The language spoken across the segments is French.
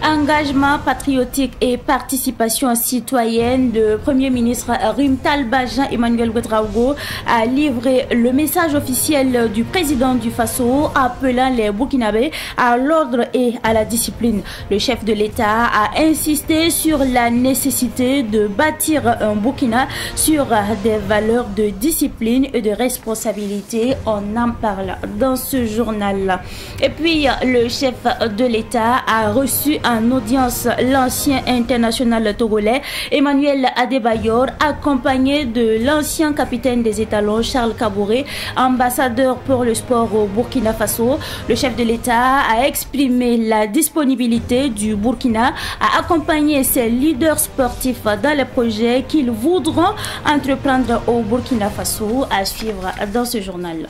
Engagement patriotique et participation citoyenne, le Premier ministre Rimtalba Jean-Emmanuel Ouedraogo a livré le message officiel du président du Faso appelant les Burkinabés à l'ordre et à la discipline. Le chef de l'État a insisté sur la nécessité de bâtir un Burkina sur des valeurs de discipline et de responsabilité. On en parle dans ce journal. Et puis, le chef de l'État a reçu en audience l'ancien international togolais Emmanuel Adebayor, accompagné de l'ancien capitaine des étalons Charles Kabouré, ambassadeur pour le sport au Burkina Faso. Le chef de l'État a exprimé la disponibilité du Burkina à accompagner ses leaders sportifs dans les projets qu'ils voudront entreprendre au Burkina Faso, à suivre dans ce journal.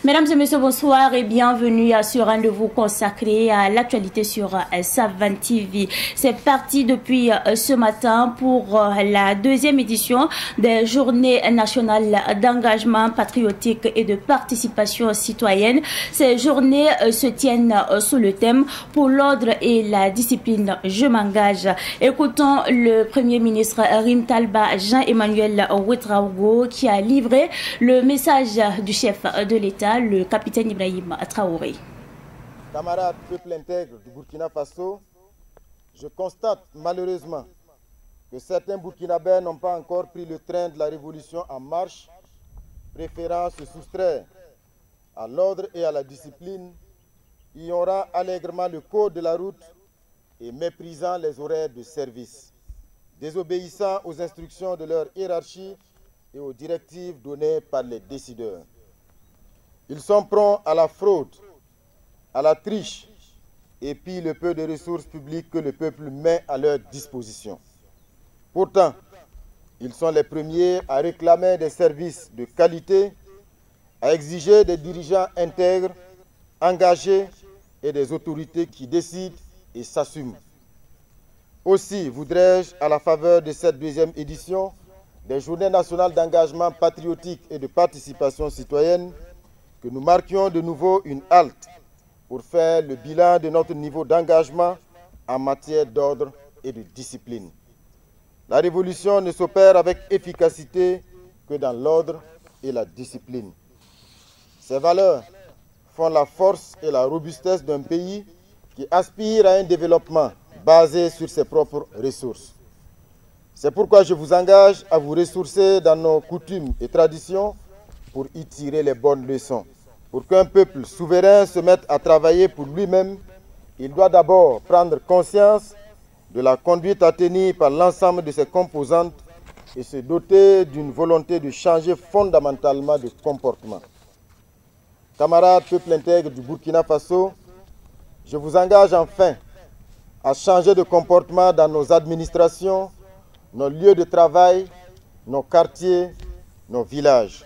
Mesdames et messieurs, bonsoir et bienvenue à ce rendez-vous consacré à l'actualité sur Savan TV. C'est parti depuis ce matin pour la deuxième édition des Journées nationales d'engagement patriotique et de participation citoyenne. Ces journées se tiennent sous le thème « Pour l'ordre et la discipline, je m'engage ». Écoutons le Premier ministre Rimtalba Jean-Emmanuel Ouedraogo qui a livré le message du chef de l'État, le capitaine Ibrahim Traoré. Camarades peuple intègre du Burkina Faso, je constate malheureusement que certains Burkinabés n'ont pas encore pris le train de la révolution en marche, préférant se soustraire à l'ordre et à la discipline, ignorant allègrement le code de la route et méprisant les horaires de service, désobéissant aux instructions de leur hiérarchie et aux directives données par les décideurs. Ils sont prompts à la fraude, à la triche et pillent le peu de ressources publiques que le peuple met à leur disposition. Pourtant, ils sont les premiers à réclamer des services de qualité, à exiger des dirigeants intègres, engagés et des autorités qui décident et s'assument. Aussi voudrais-je, à la faveur de cette deuxième édition des Journées nationales d'engagement patriotique et de participation citoyenne, que nous marquions de nouveau une halte pour faire le bilan de notre niveau d'engagement en matière d'ordre et de discipline. La révolution ne s'opère avec efficacité que dans l'ordre et la discipline. Ces valeurs font la force et la robustesse d'un pays qui aspire à un développement basé sur ses propres ressources. C'est pourquoi je vous engage à vous ressourcer dans nos coutumes et traditions pour y tirer les bonnes leçons. Pour qu'un peuple souverain se mette à travailler pour lui-même, il doit d'abord prendre conscience de la conduite à tenir par l'ensemble de ses composantes et se doter d'une volonté de changer fondamentalement de comportement. Camarades peuple intègre du Burkina Faso, je vous engage enfin à changer de comportement dans nos administrations, nos lieux de travail, nos quartiers, nos villages.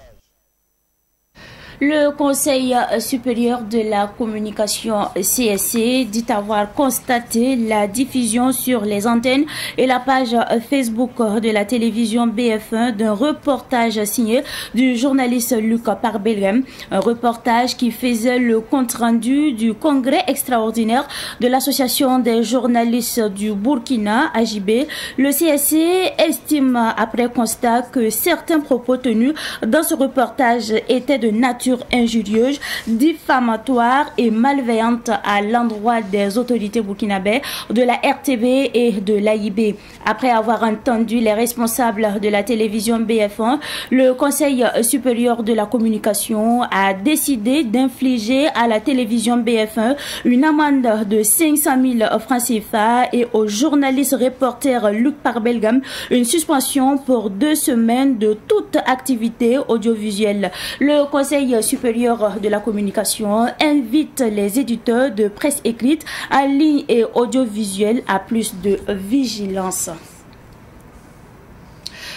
Le Conseil supérieur de la communication CSC dit avoir constaté la diffusion sur les antennes et la page Facebook de la télévision BF1 d'un reportage signé du journaliste Luc Parbelgem, un reportage qui faisait le compte-rendu du congrès extraordinaire de l'Association des journalistes du Burkina, AJB. Le CSC estime après constat que certains propos tenus dans ce reportage étaient de nature injurieuse, diffamatoire et malveillante à l'endroit des autorités burkinabées, de la RTB et de l'AIB. Après avoir entendu les responsables de la télévision BF1, le Conseil supérieur de la communication a décidé d'infliger à la télévision BF1 une amende de 500 000 francs CFA et au journaliste reporter Luc Parbelgam une suspension pour 2 semaines de toute activité audiovisuelle. Le Conseil supérieur de la communication invite les éditeurs de presse écrite, en ligne et audiovisuelle à plus de vigilance.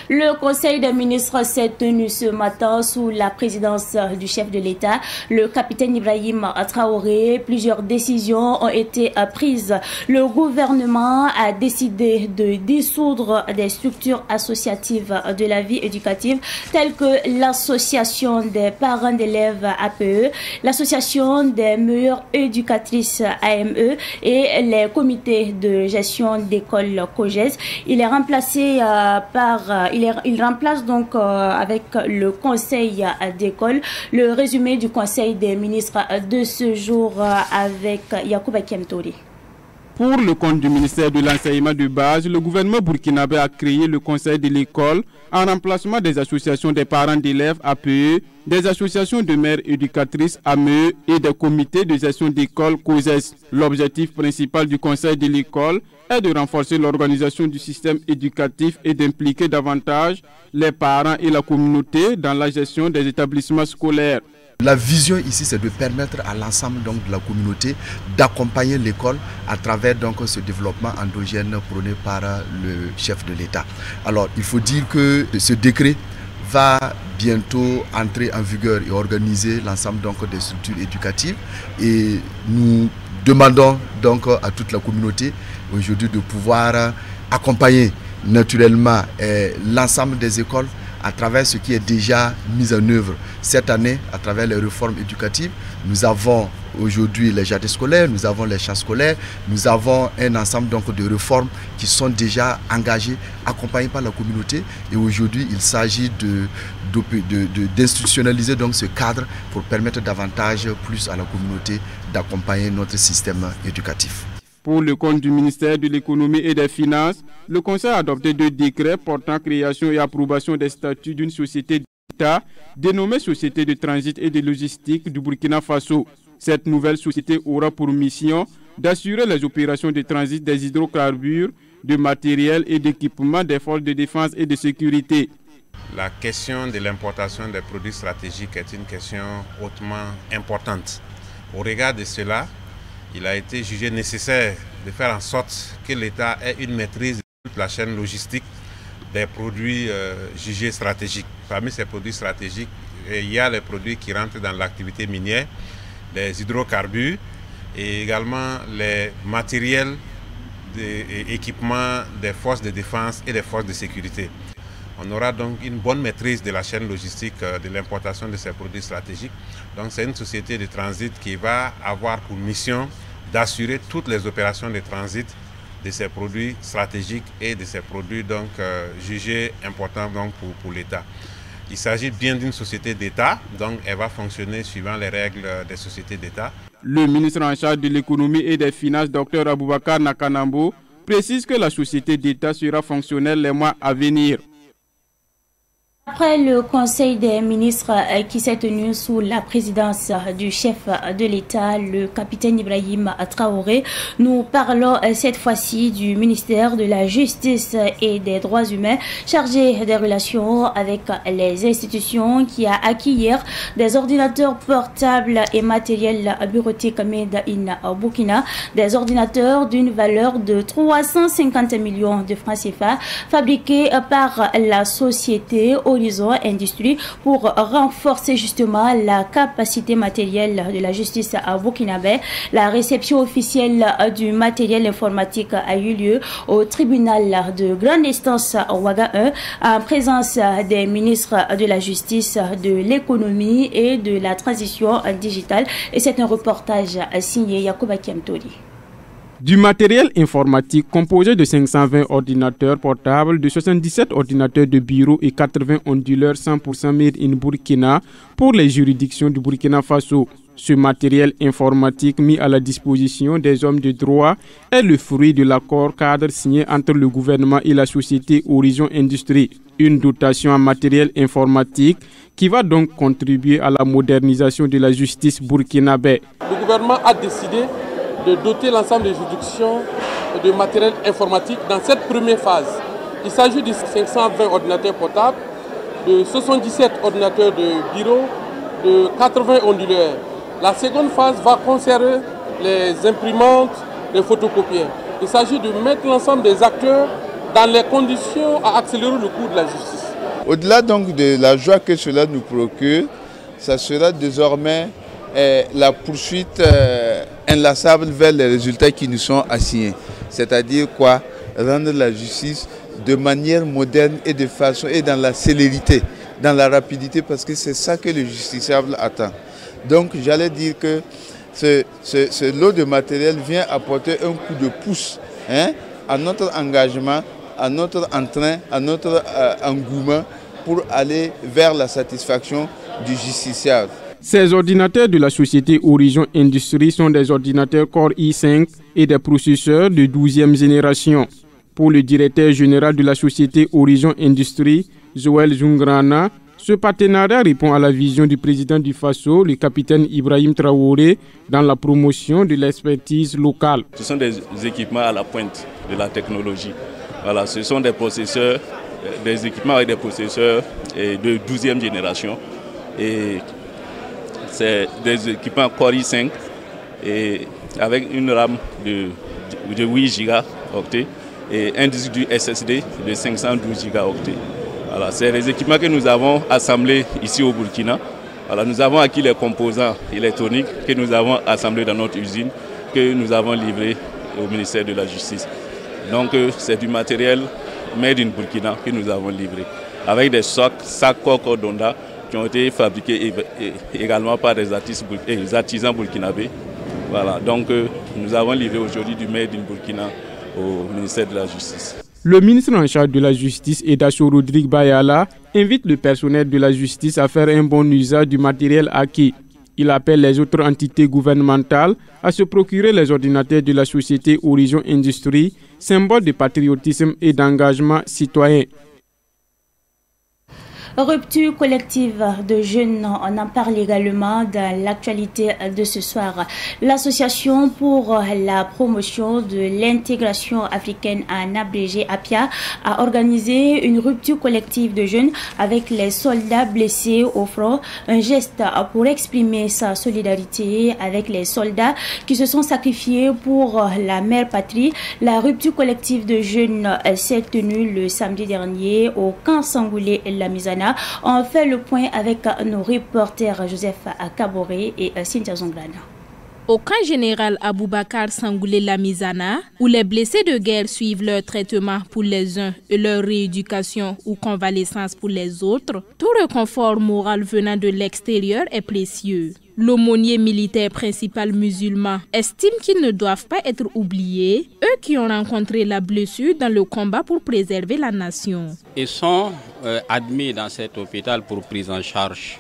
Le Conseil des ministres s'est tenu ce matin sous la présidence du chef de l'État, le capitaine Ibrahim Traoré. Plusieurs décisions ont été prises. Le gouvernement a décidé de dissoudre des structures associatives de la vie éducative telles que l'association des parents d'élèves APE, l'association des meilleures éducatrices AME et les comités de gestion d'écoles COGES. Il est remplacé il remplace donc avec le conseil d'école. Le résumé du conseil des ministres de ce jour avec Yacouba Kemtori. Pour le compte du ministère de l'enseignement de base, le gouvernement burkinabé a créé le conseil de l'école en remplacement des associations des parents d'élèves APE, des associations de mères éducatrices AME et des comités de gestion d'école COGES. L'objectif principal du conseil de l'école est de renforcer l'organisation du système éducatif et d'impliquer davantage les parents et la communauté dans la gestion des établissements scolaires. La vision ici, c'est de permettre à l'ensemble de la communauté d'accompagner l'école à travers ce développement endogène prôné par le chef de l'État. Alors, il faut dire que ce décret va bientôt entrer en vigueur et organiser l'ensemble des structures éducatives. Et nous demandons à toute la communauté aujourd'hui de pouvoir accompagner naturellement l'ensemble des écoles à travers ce qui est déjà mis en œuvre cette année à travers les réformes éducatives. Nous avons aujourd'hui les jardins scolaires, nous avons les champs scolaires, nous avons un ensemble de réformes qui sont déjà engagées, accompagnées par la communauté. Et aujourd'hui, il s'agit d'institutionnaliser ce cadre pour permettre davantage plus à la communauté d'accompagner notre système éducatif. Pour le compte du ministère de l'économie et des finances, le Conseil a adopté 2 décrets portant création et approbation des statuts d'une société d'État dénommée Société de transit et de logistique du Burkina Faso. Cette nouvelle société aura pour mission d'assurer les opérations de transit des hydrocarbures, de matériel et d'équipement des forces de défense et de sécurité. La question de l'importation des produits stratégiques est une question hautement importante. Au regard de cela, il a été jugé nécessaire de faire en sorte que l'État ait une maîtrise de toute la chaîne logistique des produits jugés stratégiques. Parmi ces produits stratégiques, il y a les produits qui rentrent dans l'activité minière, les hydrocarbures et également les matériels et équipements des forces de défense et des forces de sécurité. On aura donc une bonne maîtrise de la chaîne logistique de l'importation de ces produits stratégiques. Donc c'est une société de transit qui va avoir pour mission d'assurer toutes les opérations de transit de ces produits stratégiques et de ces produits jugés importants pour l'État. Il s'agit bien d'une société d'État, donc elle va fonctionner suivant les règles des sociétés d'État. Le ministre en charge de l'économie et des finances, Dr Aboubakar Nakanambo, précise que la société d'État sera fonctionnelle les mois à venir. Après le Conseil des ministres qui s'est tenu sous la présidence du chef de l'État, le capitaine Ibrahim Traoré, nous parlons cette fois-ci du ministère de la Justice et des Droits humains, chargé des relations avec les institutions, qui a acquis hier des ordinateurs portables et matériel bureautique made in Burkina, des ordinateurs d'une valeur de 350 millions de francs CFA, fabriqués par la société Horizon Industrie pour renforcer justement la capacité matérielle de la justice à Burkinabé. La réception officielle du matériel informatique a eu lieu au tribunal de grande instance Ouaga 1 en présence des ministres de la justice, de l'économie et de la transition digitale. Et c'est un reportage signé Yacouba Kemtori. Du matériel informatique composé de 520 ordinateurs portables, de 77 ordinateurs de bureau et 80 onduleurs 100% made in Burkina pour les juridictions du Burkina Faso. Ce matériel informatique mis à la disposition des hommes de droit est le fruit de l'accord cadre signé entre le gouvernement et la société Horizon Industrie. Une dotation en matériel informatique qui va donc contribuer à la modernisation de la justice burkinabé. Le gouvernement a décidé de doter l'ensemble des juridictions de matériel informatique dans cette première phase. Il s'agit de 520 ordinateurs portables, de 77 ordinateurs de bureau, de 80 onduleurs. La seconde phase va concerner les imprimantes, les photocopieurs. Il s'agit de mettre l'ensemble des acteurs dans les conditions à accélérer le cours de la justice. Au-delà donc de la joie que cela nous procure, ça sera désormais la poursuite inlassable vers les résultats qui nous sont assignés. C'est-à-dire quoi? Rendre la justice de manière moderne et de façon et dans la célérité, dans la rapidité, parce que c'est ça que le justiciable attend. Donc j'allais dire que ce lot de matériel vient apporter un coup de pouce à notre engagement, à notre entrain, à notre engouement pour aller vers la satisfaction du justiciable. Ces ordinateurs de la société Horizon Industries sont des ordinateurs Core i5 et des processeurs de 12e génération. Pour le directeur général de la société Horizon Industries, Joël Zungrana, ce partenariat répond à la vision du président du Faso, le capitaine Ibrahim Traoré, dans la promotion de l'expertise locale. Ce sont des équipements à la pointe de la technologie. Voilà, ce sont des processeurs, des équipements avec des processeurs de 12e génération. Et c'est des équipements Core i5 et avec une RAM de 8 Go et un disque dur SSD de 512 Go. Voilà, c'est les équipements que nous avons assemblés ici au Burkina. Voilà, nous avons acquis les composants électroniques que nous avons assemblés dans notre usine, que nous avons livré au ministère de la Justice. Donc c'est du matériel made in Burkina que nous avons livré, avec des sacs Koko Donda qui ont été fabriqués également par des artisans burkinabés. Voilà, donc nous avons livré aujourd'hui du made in Burkina au ministère de la Justice. Le ministre en charge de la Justice, Edacho Rodrigue Bayala, invite le personnel de la justice à faire un bon usage du matériel acquis. Il appelle les autres entités gouvernementales à se procurer les ordinateurs de la société Horizon Industries, symbole de patriotisme et d'engagement citoyen. Rupture collective de jeunes, on en parle également dans l'actualité de ce soir. L'association pour la promotion de l'intégration africaine en abrégé APIA a organisé une rupture collective de jeunes avec les soldats blessés au front, un geste pour exprimer sa solidarité avec les soldats qui se sont sacrifiés pour la mère patrie. La rupture collective de jeunes s'est tenue le samedi dernier au camp Sangoulé-Lamizana. On fait le point avec nos reporters Joseph Kaboré et Cynthia Zongrana. Au camp général Aboubakar Sangoulé-Lamizana, où les blessés de guerre suivent leur traitement pour les uns et leur rééducation ou convalescence pour les autres, tout réconfort moral venant de l'extérieur est précieux. L'aumônier militaire principal musulman estime qu'ils ne doivent pas être oubliés, eux qui ont rencontré la blessure dans le combat pour préserver la nation. Ils sont admis dans cet hôpital pour prise en charge,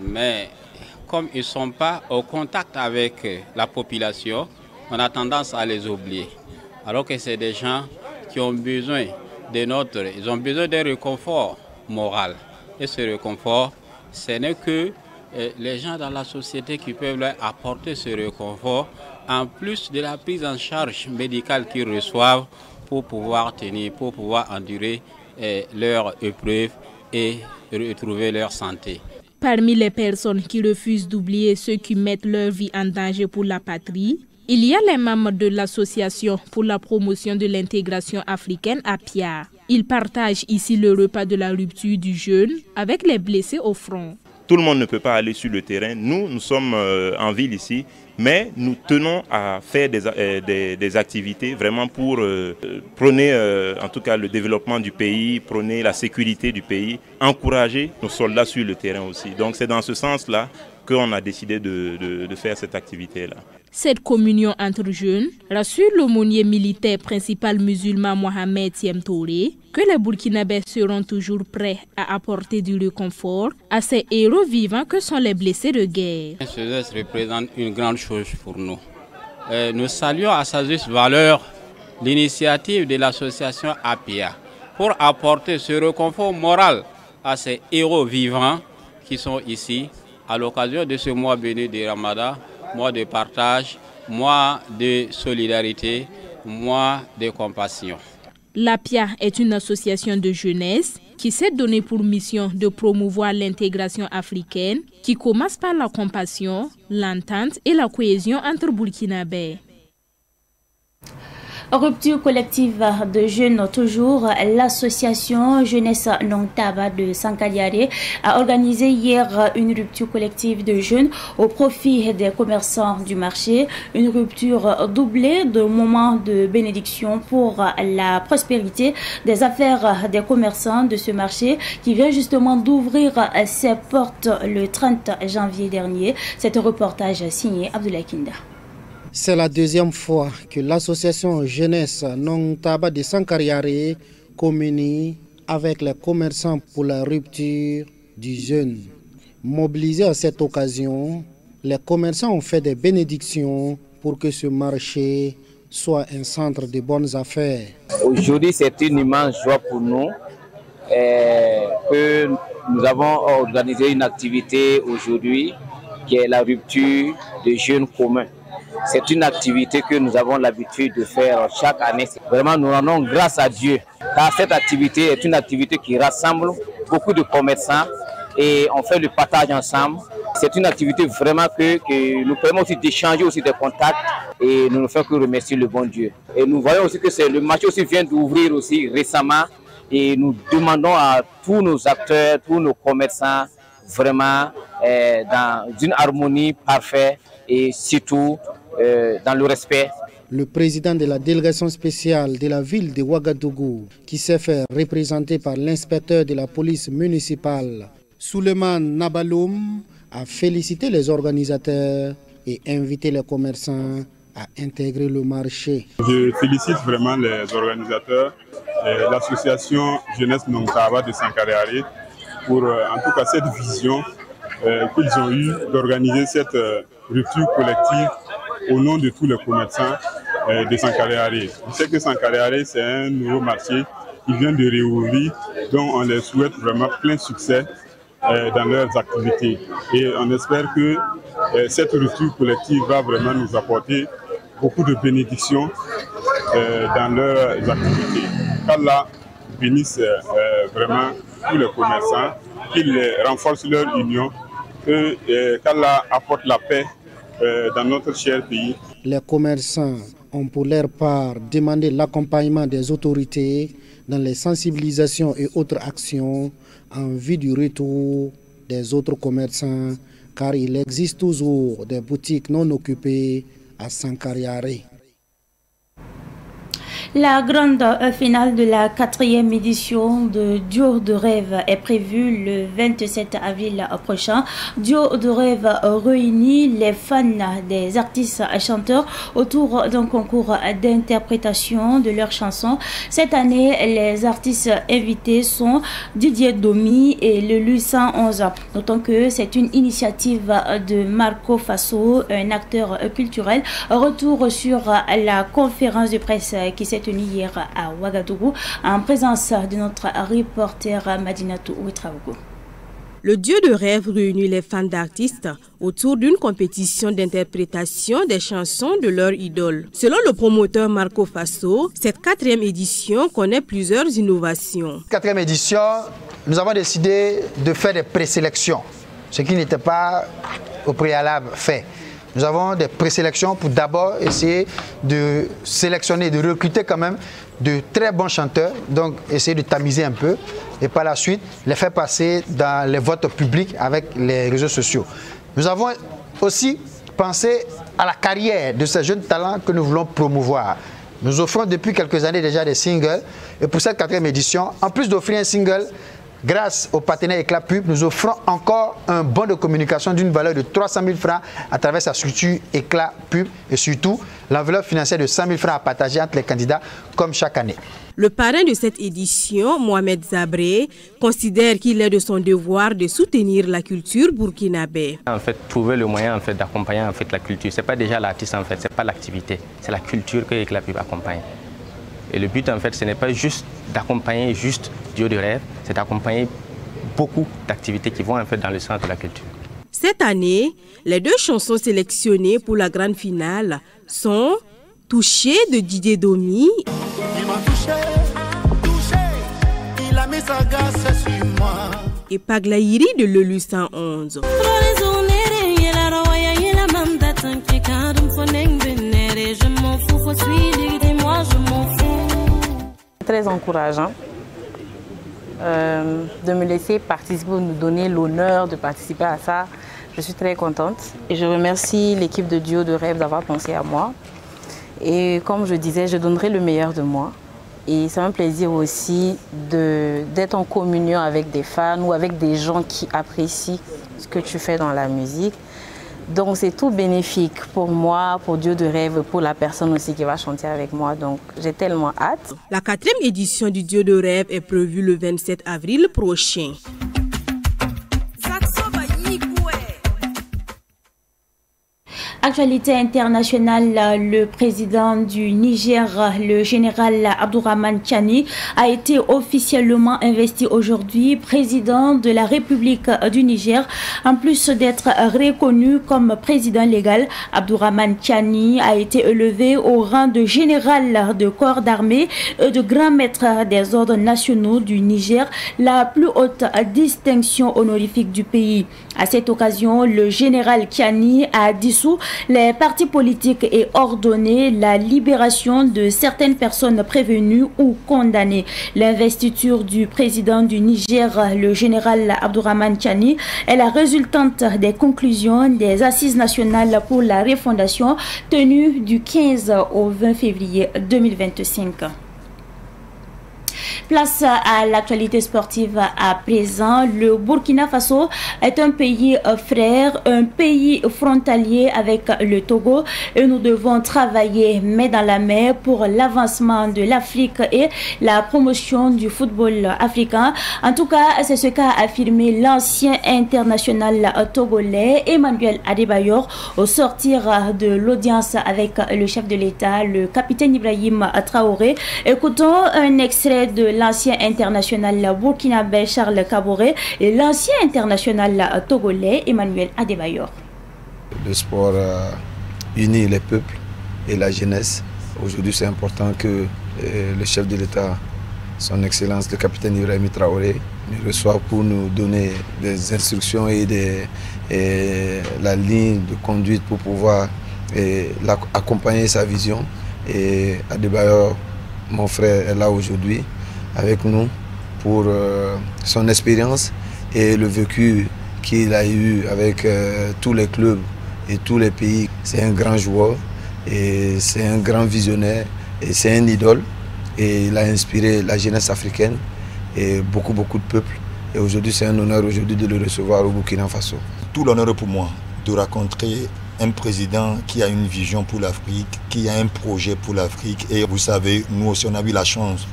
mais comme ils ne sont pas au contact avec la population, on a tendance à les oublier. Alors que c'est des gens qui ont besoin ils ont besoin d'un réconfort moral. Et ce réconfort, ce n'est que les gens dans la société qui peuvent leur apporter ce réconfort, en plus de la prise en charge médicale qu'ils reçoivent pour pouvoir tenir, pour pouvoir endurer leurs épreuves et retrouver leur santé. Parmi les personnes qui refusent d'oublier ceux qui mettent leur vie en danger pour la patrie, il y a les membres de l'association pour la promotion de l'intégration africaine APIA. Ils partagent ici le repas de la rupture du jeûne avec les blessés au front. Tout le monde ne peut pas aller sur le terrain. Nous sommes en ville ici, mais nous tenons à faire des activités vraiment pour prôner en tout cas le développement du pays, prôner la sécurité du pays, encourager nos soldats sur le terrain aussi. Donc c'est dans ce sens-là qu'on a décidé de faire cette activité-là. Cette communion entre jeunes rassure l'aumônier militaire principal musulman Mohamed Siem Touré que les Burkinabés seront toujours prêts à apporter du réconfort à ces héros vivants que sont les blessés de guerre. Ce geste représente une grande chose pour nous. Nous saluons à sa juste valeur l'initiative de l'association APIA pour apporter ce réconfort moral à ces héros vivants qui sont ici à l'occasion de ce mois béni de Ramadan, mois de partage, mois de solidarité, mois de compassion. L'APIA est une association de jeunesse qui s'est donnée pour mission de promouvoir l'intégration africaine qui commence par la compassion, l'entente et la cohésion entre Burkinabés. Rupture collective de jeunes toujours. L'association Jeunesse Non Tabac de Sankariare a organisé hier une rupture collective de jeunes au profit des commerçants du marché. Une rupture doublée de moments de bénédiction pour la prospérité des affaires des commerçants de ce marché qui vient justement d'ouvrir ses portes le 30 janvier dernier. C'est un reportage signé Abdoulaye Kinda. C'est la deuxième fois que l'association Jeunesse Non Tabac de Sankariare communie avec les commerçants pour la rupture du jeûne. Mobilisés à cette occasion, les commerçants ont fait des bénédictions pour que ce marché soit un centre de bonnes affaires. Aujourd'hui, c'est une immense joie pour nous que nous avons organisé une activité aujourd'hui qui est la rupture de jeûne commun. C'est une activité que nous avons l'habitude de faire chaque année. Vraiment, nous rendons grâce à Dieu, car cette activité est une activité qui rassemble beaucoup de commerçants et on fait le partage ensemble. C'est une activité vraiment qui nous permet aussi d'échanger aussi des contacts et nous ne faisons que remercier le bon Dieu. Et nous voyons aussi que le marché aussi vient d'ouvrir aussi récemment et nous demandons à tous nos acteurs, tous nos commerçants, vraiment dans une harmonie parfaite et surtout dans le respect. Le président de la délégation spéciale de la ville de Ouagadougou, qui s'est fait représenter par l'inspecteur de la police municipale, Souleymane Nabaloum, a félicité les organisateurs et invité les commerçants à intégrer le marché. Je félicite vraiment les organisateurs et l'association Jeunesse Non Tabac de Sankariare pour en tout cas cette vision qu'ils ont eue d'organiser cette rupture collective au nom de tous les commerçants de Sankariare. Je sais que Sankariare, c'est un nouveau marché qui vient de réouvrir, donc on les souhaite vraiment plein succès dans leurs activités. Et on espère que cette rupture collective va vraiment nous apporter beaucoup de bénédictions dans leurs activités. Qu'Allah bénisse vraiment tous les commerçants, qu'ils renforcent leur union, qu'Allah apporte la paix dans notre cher pays. Les commerçants ont pour leur part demandé l'accompagnement des autorités dans les sensibilisations et autres actions en vue du retour des autres commerçants, car il existe toujours des boutiques non occupées à Sankariare. La grande finale de la 4e édition de Duo de Rêve est prévue le 27 avril prochain. Duo de Rêve réunit les fans des artistes chanteurs autour d'un concours d'interprétation de leurs chansons. Cette année, les artistes invités sont Didier Domi et le Lu 111. Notons que c'est une initiative de Marco Faso, un acteur culturel. Retour sur la conférence de presse qui s'est tenue hier à Ouagadougou en présence de notre reporter Madinatou Ouetraogo. Le Duo de Rêve réunit les fans d'artistes autour d'une compétition d'interprétation des chansons de leur idole. Selon le promoteur Marco Faso, cette 4e édition connaît plusieurs innovations. 4e édition, nous avons décidé de faire des présélections, ce qui n'était pas au préalable fait. Nous avons des présélections pour d'abord essayer de sélectionner, de recruter quand même de très bons chanteurs, donc essayer de tamiser un peu et par la suite les faire passer dans les votes publics avec les réseaux sociaux. Nous avons aussi pensé à la carrière de ces jeunes talents que nous voulons promouvoir. Nous offrons depuis quelques années déjà des singles et pour cette 4e édition, en plus d'offrir un single, grâce au partenaire Éclat Pub, nous offrons encore un bon de communication d'une valeur de 300 000 francs à travers sa structure Éclat Pub et surtout l'enveloppe financière de 100 000 francs à partager entre les candidats comme chaque année. Le parrain de cette édition, Mohamed Zabré, considère qu'il est de son devoir de soutenir la culture burkinabé. En fait, trouver le moyen d'accompagner la culture, ce n'est pas déjà l'artiste, ce n'est pas l'activité, c'est la culture que Éclat Pub accompagne. Et le but, en fait, ce n'est pas juste d'accompagner juste Duo de Rêve, c'est d'accompagner beaucoup d'activités qui vont en fait dans le sens de la culture. Cette année, les 2 chansons sélectionnées pour la grande finale sont Touché de Didier Domi et Paglaïri de Lelu 111. Je m'en fous, très encourageant de me laisser participer, de nous donner l'honneur de participer à ça. Je suis très contente et je remercie l'équipe de Duo de Rêve d'avoir pensé à moi. Et comme je disais, je donnerai le meilleur de moi. Et c'est un plaisir aussi d'être en communion avec des fans ou avec des gens qui apprécient ce que tu fais dans la musique. Donc c'est tout bénéfique pour moi, pour Duo de Rêve, pour la personne aussi qui va chanter avec moi. Donc j'ai tellement hâte. La 4e édition du Duo de Rêve est prévue le 27 avril prochain. Actualité internationale, le président du Niger, le général Abdourahmane Tiani, a été officiellement investi aujourd'hui président de la République du Niger. En plus d'être reconnu comme président légal, Abdourahmane Tiani a été élevé au rang de général de corps d'armée et de grand maître des ordres nationaux du Niger, la plus haute distinction honorifique du pays. À cette occasion, le général Tiani a dissous les partis politiques et ordonné la libération de certaines personnes prévenues ou condamnées. L'investiture du président du Niger, le général Abdourahmane Tiani, est la résultante des conclusions des assises nationales pour la refondation tenues du 15 au 20 février 2025. Place à l'actualité sportive à présent. Le Burkina Faso est un pays frère, un pays frontalier avec le Togo et nous devons travailler main dans la main pour l'avancement de l'Afrique et la promotion du football africain. En tout cas, c'est ce qu'a affirmé l'ancien international togolais Emmanuel Adebayor au sortir de l'audience avec le chef de l'État, le capitaine Ibrahim Traoré. Écoutons un extrait de l'ancien international burkinabé Charles Kaboré et l'ancien international togolais Emmanuel Adebayor. Le sport unit les peuples et la jeunesse. Aujourd'hui, c'est important que le chef de l'État, son Excellence le capitaine Ibrahim Traoré, nous reçoive pour nous donner des instructions et la ligne de conduite pour pouvoir accompagner sa vision. Et Adebayor, mon frère, est là aujourd'hui avec nous pour son expérience et le vécu qu'il a eu avec tous les clubs et tous les pays. C'est un grand joueur et c'est un grand visionnaire et c'est un idole et il a inspiré la jeunesse africaine et beaucoup de peuples. Et aujourd'hui, c'est un honneur aujourd'hui de le recevoir au Burkina Faso. Tout l'honneur pour moi de rencontrer un président qui a une vision pour l'Afrique, qui a un projet pour l'Afrique. Et vous savez, nous aussi, on a eu la chance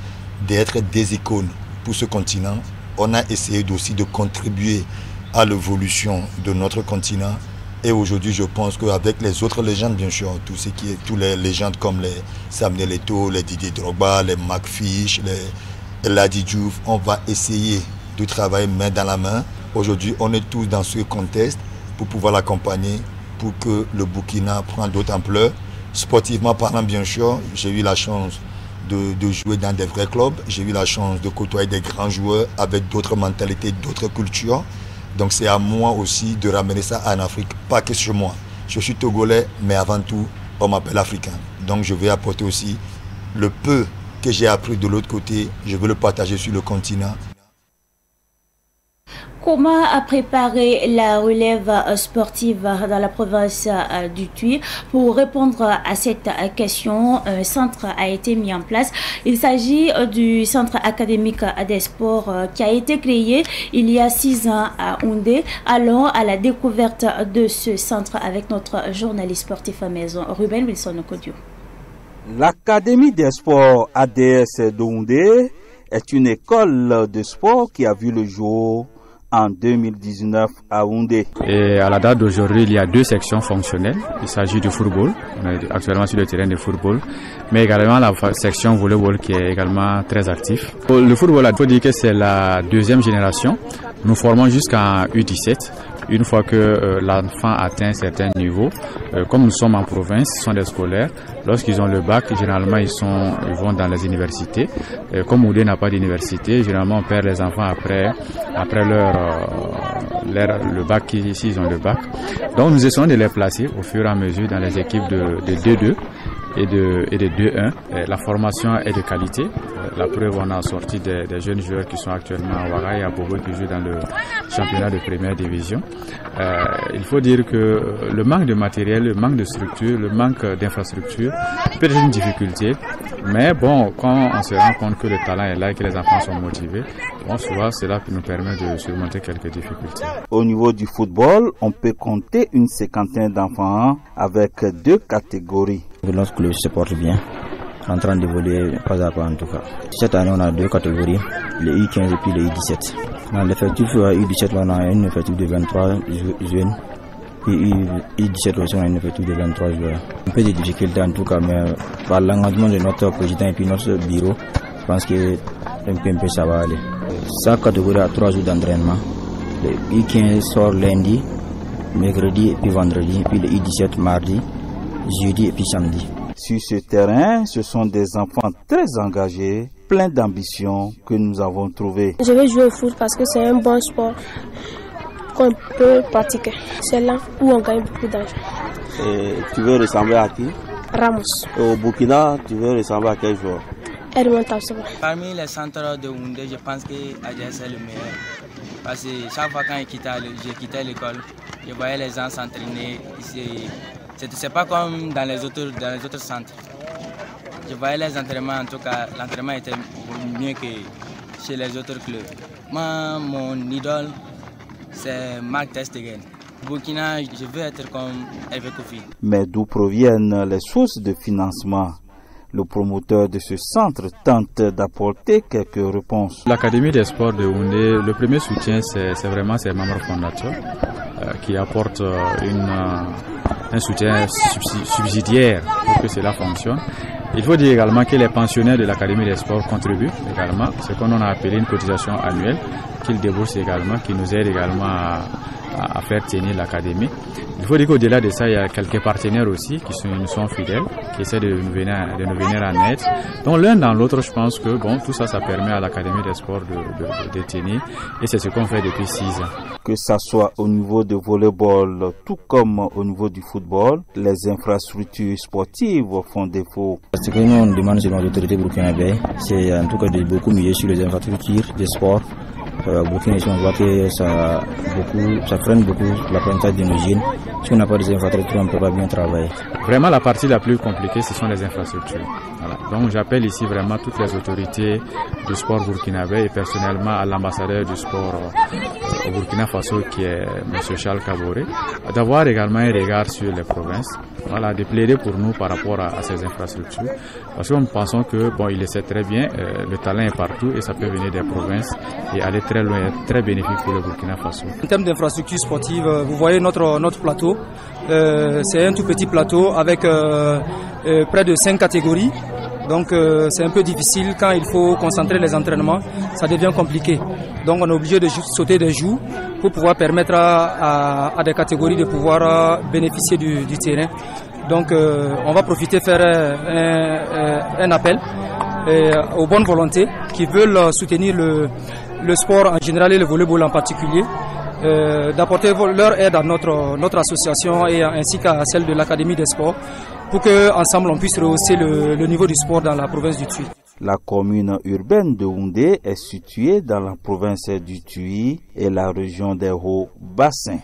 d'être des icônes pour ce continent. On a essayé aussi de contribuer à l'évolution de notre continent. Et aujourd'hui, je pense qu'avec les autres légendes, bien sûr, tous les légendes comme les Samuel Eto'o, les Didier Drogba, les McFish, les Ladi Diouf, on va essayer de travailler main dans la main. Aujourd'hui, on est tous dans ce contexte pour pouvoir l'accompagner, pour que le Burkina prenne d'autres ampleurs. Sportivement parlant, bien sûr, j'ai eu la chance de jouer dans des vrais clubs. J'ai eu la chance de côtoyer des grands joueurs avec d'autres mentalités, d'autres cultures. Donc c'est à moi aussi de ramener ça en Afrique, pas que chez moi. Je suis togolais, mais avant tout, on m'appelle africain. Donc je vais apporter aussi le peu que j'ai appris de l'autre côté, je veux le partager sur le continent. Comment préparer la relève sportive dans la province du Tuy? Pour répondre à cette question, un centre a été mis en place. Il s'agit du centre académique des sports qui a été créé il y a 6 ans à Houndé. Allons à la découverte de ce centre avec notre journaliste sportif à maison, Ruben Wilson-Okodio. L'Académie des sports ADS de Houndé est une école de sport qui a vu le jour en 2019 à Houndé. Et à la date d'aujourd'hui, il y a 2 sections fonctionnelles. Il s'agit du football. On est actuellement sur le terrain de football, mais également la section volleyball qui est également très active. Le football, il faut dire que c'est la 2e génération. Nous formons jusqu'en U17. Une fois que l'enfant atteint un certain niveau, comme nous sommes en province, ce sont des scolaires. Lorsqu'ils ont le bac, généralement ils vont dans les universités. Comme Houndé n'a pas d'université, généralement on perd les enfants après le bac, s'ils ont le bac. Donc nous essayons de les placer au fur et à mesure dans les équipes de 2-2 et de 2-1. La formation est de qualité. La preuve, on a sorti des jeunes joueurs qui sont actuellement à Ouaga et à Bobo qui jouent dans le championnat de première division. Il faut dire que le manque de matériel, le manque de structure, le manque d'infrastructure peut être une difficulté. Mais bon, quand on se rend compte que le talent est là et que les enfants sont motivés, bon, souvent c'est là qui nous permet de surmonter quelques difficultés. Au niveau du football, on peut compter une cinquantaine d'enfants avec 2 catégories. Notre club se porte bien, en train d'évoluer pas à pas en tout cas. Cette année, on a 2 catégories, le U15 et puis le U17. Dans l'effectif U17, on a un effectif de 23 jeunes. Puis U17 aussi, on a un effectif de 23 joueurs. Un peu de difficultés en tout cas, mais par l'engagement de notre président et puis notre bureau, je pense que un peu ça va aller. Chaque catégorie a 3 jours d'entraînement. Le U15 sort lundi, mercredi et puis vendredi, puis le U17 mardi, jeudi et puis samedi. Sur ce terrain, ce sont des enfants très engagés, pleins d'ambition que nous avons trouvés. Je vais jouer au foot parce que c'est un bon sport qu'on peut pratiquer. C'est là où on gagne beaucoup d'argent. Tu veux ressembler à qui? Ramos. Au Burkina, tu veux ressembler à quel joueur? Edmond Tapsoba. Parmi les centres de Houndé, je pense que ADS est le meilleur. Parce que chaque fois quand je quittais l'école, je voyais les gens s'entraîner. C'est pas comme dans les autres centres. Je voyais les entraînements, en tout cas, l'entraînement était mieux que chez les autres clubs. Moi, mon idole, c'est Marc Ter Stegen. Burkina, je veux être comme Hervé Kofi. Mais d'où proviennent les sources de financement? Le promoteur de ce centre tente d'apporter quelques réponses. L'Académie des sports de Houndé, le premier soutien, c'est vraiment ses membres fondateurs qui apportent un soutien subsidiaire pour que cela fonctionne. Il faut dire également que les pensionnaires de l'Académie des sports contribuent également. C'est qu'on a appelé une cotisation annuelle qu'ils déboursent également, qui nous aide également à faire tenir l'Académie. Il faut dire qu'au-delà de ça, il y a quelques partenaires aussi qui nous sont fidèles, qui essaient de nous venir en aide. Donc l'un dans l'autre, je pense que bon, tout ça, ça permet à l'Académie des sports de tenir. Et c'est ce qu'on fait depuis 6 ans. Que ça soit au niveau de volleyball, tout comme au niveau du football, les infrastructures sportives font défaut. Ce que nous on demande selon les autorités burkinabées, c'est en tout cas de beaucoup mieux sur les infrastructures des sports. Burkina, on voit que ça freine beaucoup l'apprentissage de nos jeunes. Si on n'a pas des infrastructures, on ne peut pas bien travailler. Vraiment, la partie la plus compliquée, ce sont les infrastructures. Voilà. Donc, j'appelle ici vraiment toutes les autorités du sport burkinabé et personnellement à l'ambassadeur du sport au Burkina Faso, qui est M. Charles Kaboré, d'avoir également un regard sur les provinces, voilà, de plaider pour nous par rapport à ces infrastructures. Parce que nous pensons que, bon, il le sait très bien, le talent est partout et ça peut venir des provinces et aller très loin, très bénéfique pour le Burkina Faso. En termes d'infrastructures sportives, vous voyez notre plateau. C'est un tout petit plateau avec près de 5 catégories. Donc c'est un peu difficile quand il faut concentrer les entraînements, ça devient compliqué. Donc on est obligé de sauter des jours pour pouvoir permettre à des catégories de pouvoir bénéficier du terrain. Donc on va profiter faire un appel aux bonnes volontés qui veulent soutenir le sport en général et le volleyball en particulier. D'apporter leur aide à notre association et ainsi qu'à celle de l'Académie des sports pour qu'ensemble on puisse rehausser le niveau du sport dans la province du Tuy. La commune urbaine de Houndé est située dans la province du Tuy et la région des Hauts-Bassins.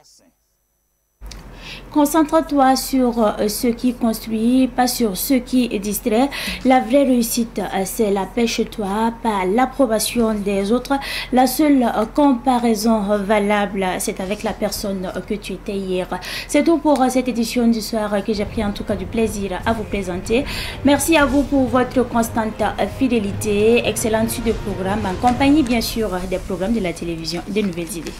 Concentre-toi sur ce qui construit, pas sur ce qui distrait. La vraie réussite, c'est la paix chez toi, pas l'approbation des autres. La seule comparaison valable, c'est avec la personne que tu étais hier. C'est tout pour cette édition du soir que j'ai pris en tout cas du plaisir à vous présenter. Merci à vous pour votre constante fidélité. Excellente suite de programme en compagnie bien sûr des programmes de la télévision des Nouvelles Idées.